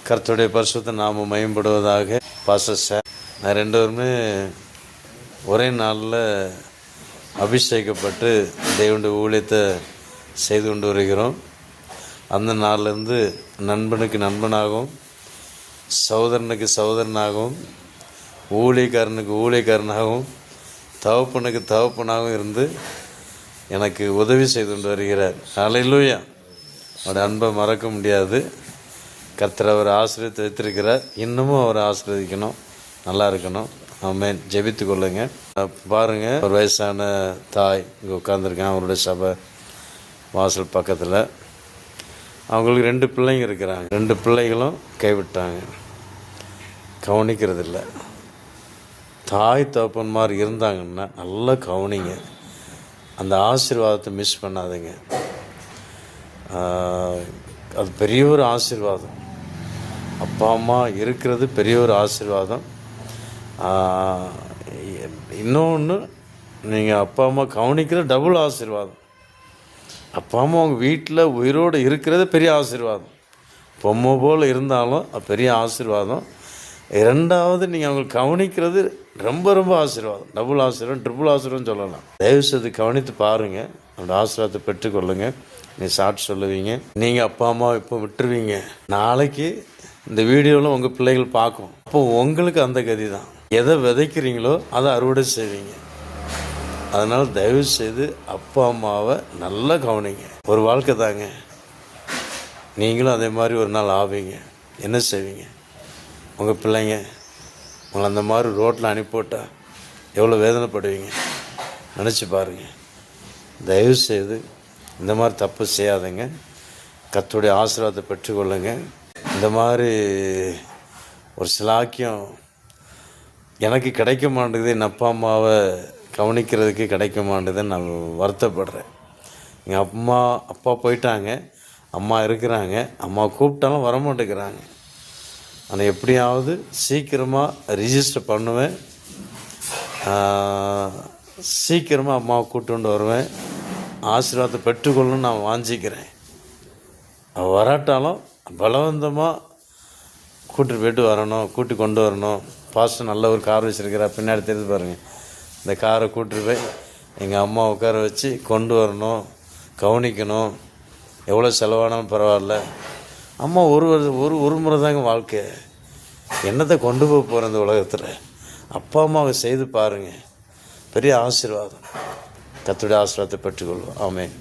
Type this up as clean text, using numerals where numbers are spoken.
கர்த்தருடைய பரிசுத்த நாமம் மேம்படுவதாக. பாஸ்டர் சார் நான் 2 பேருமே ஒரே நாளில் அபிஷேகப்பட்டு தேவனுடைய ஊழியத்தை செய்து கொண்டு வருகிறோம். அந்த நாள்லேருந்து நண்பனுக்கு நண்பனாகவும், சகோதரனுக்கு சகோதரனாகவும், ஊழியக்காரனுக்கு ஊழியக்காரனாகவும், தகப்பனுக்கு தகப்பனாகவும் இருந்து எனக்கு உதவி செய்து கொண்டு வருகிறார். ஹல்லேலூயா. அவருடைய அன்பை மறக்க முடியாது. கர்த்தர் அவர் ஆசீர்வதித்து வைத்திருக்கிறார். இன்னமும் அவர் ஆசீர்வதிக்கணும், நல்லா இருக்கணும். ஆமென். ஜெபித்து கொள்ளுங்க. பாருங்கள், ஒரு வயசான தாய் இங்கே உட்காந்துருக்கேன் அவருடைய சபை வாசல் பக்கத்தில். அவங்களுக்கு 2 பிள்ளைங்க இருக்கிறாங்க. 2 பிள்ளைகளும் கைவிட்டாங்க, கவனிக்கிறதில்ல. தாய் தகப்பன்மார் இருந்தாங்கன்னா நல்லா கவனிங்க, அந்த ஆசீர்வாதத்தை மிஸ் பண்ணாதீங்க. அது பெரிய ஒரு ஆசீர்வாதம். அப்பா அம்மா இருக்கிறது பெரிய ஒரு ஆசீர்வாதம். இன்னொன்று, நீங்கள் அப்பா அம்மா கவனிக்கிற டபுள் ஆசீர்வாதம். அப்பா அம்மா அவங்க வீட்டில் உயிரோடு இருக்கிறது பெரிய ஆசீர்வாதம். பொம்மை போல் இருந்தாலும் அது பெரிய ஆசீர்வாதம். 2வது, நீங்கள் அவங்களுக்கு கவனிக்கிறது ரொம்ப ரொம்ப ஆசீர்வாதம். டபுள் ஆசீர்வாதம், ட்ரிபிள் ஆசீர்வாதம் சொல்லலாம். தயவுசெய்து கவனித்து பாருங்கள், அந்த ஆசீர்வாதத்தை பெற்றுக்கொள்ளுங்க. நீ சாட்சி சொல்லுவீங்க. நீங்கள் அப்பா அம்மா இப்போ விட்டுருவீங்க, நாளைக்கு இந்த வீடியோவில் உங்கள் பிள்ளைகள் பார்க்கும். அப்போது உங்களுக்கு அந்த கதி தான். எதை விதைக்கிறீங்களோ அதை அறுவடை செய்வீங்க. அதனால் தயவுசெய்து அப்பா அம்மாவை நல்லா கவனிங்க. ஒரு வாழ்க்கை தாங்க, நீங்களும் அதே மாதிரி ஒரு நாள் ஆவீங்க. என்ன செய்வீங்க? உங்கள் பிள்ளைங்க உங்களை அந்த மாதிரி ரோட்டில் அனுப்பிவிட்டால் எவ்வளோ வேதனைப்படுவீங்க நினச்சி பாருங்கள். தயவுசெய்து இந்த மாதிரி தப்பு செய்யாதீங்க. கர்த்தருடைய ஆசீர்வாதத்தை பெற்றுக்கொள்ளுங்க. இந்த மாதிரி ஒரு சிலாக்கியம் எனக்கு கிடைக்க மாட்டேங்குது, என் அப்பா அம்மாவை கவனிக்கிறதுக்கு கிடைக்க மாட்டேதுன்னு நான் வருத்தப்படுறேன். எங்கள் அப்பா போயிட்டாங்க, அம்மா இருக்கிறாங்க. அம்மா கூப்பிட்டாலும் வரமாட்டேங்கிறாங்க. ஆனால் எப்படியாவது சீக்கிரமாக ரிஜிஸ்டர் பண்ணுவேன், சீக்கிரமாக அம்மாவை கூப்பிட்டு வருவேன். ஆசீர்வாதத்தை பெற்றுக்கொள்ளணும்னு நான் வாஞ்சிக்கிறேன். வராட்டாலும் பலவந்தமாக கூட்டிட்டு போய்ட்டு வரணும், கூட்டி கொண்டு வரணும். பாஸ்டர் நல்ல ஒரு கார் வச்சுருக்கிறார், பின்னாடி தெரிஞ்சு பாருங்கள். இந்த காரை கூட்டிட்டு போய் எங்கள் அம்மா உட்கார வச்சு கொண்டு வரணும், கவனிக்கணும். எவ்வளோ செலவானாலும் பரவாயில்ல. அம்மா ஒரு முறை தாங்க வாழ்க்கை. என்னத்தை கொண்டு போக போகிற இந்த உலகத்தில்? அப்பா அம்மாவை செய்து பாருங்கள், பெரிய ஆசீர்வாதம். கர்த்தருடைய ஆசீர்வாதத்தை பெற்றுக்கொள்வோம். ஆமென்.